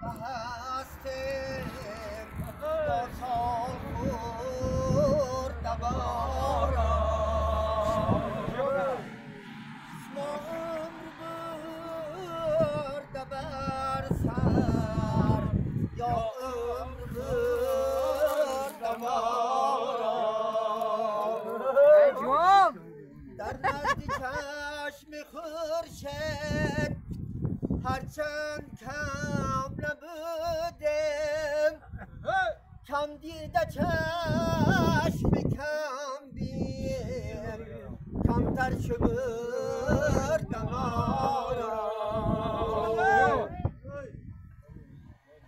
هستیم با سال خورد بارا ما عمر برده بر سر یا عمر برده بارا در نزد چشم خورشید هرچند کم نبودیم کم دیده چشم کم بین کمتر شمرد ما را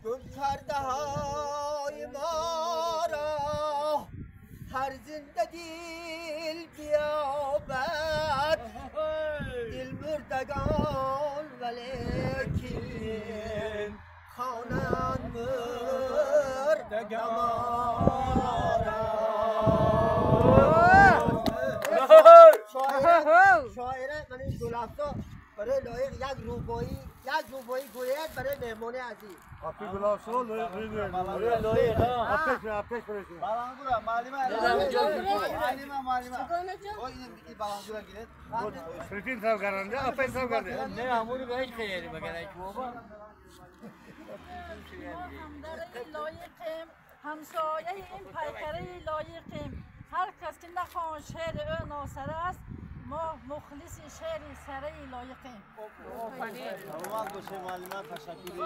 گل کرده های ما را هر زنده دل بیابد دل مردگان ولیکن خوانند مردگان شاعره من این گلافتا برای لایق یک روبایی گوید برای مهمانی عزیز آفی گلافتا لایق آپش برشون بالانگورا معلمه این بالانگورا گیرد سرفین صاحب کرنده آپش صاحب کرده نه همونی به هیچ خیلی مگه بابا همدر لایقیم همسایه این پیکره لایقیم هر کس که نخوان شعر او ناصر است ما مخلص شعر سره لایقیم معلمه تشکری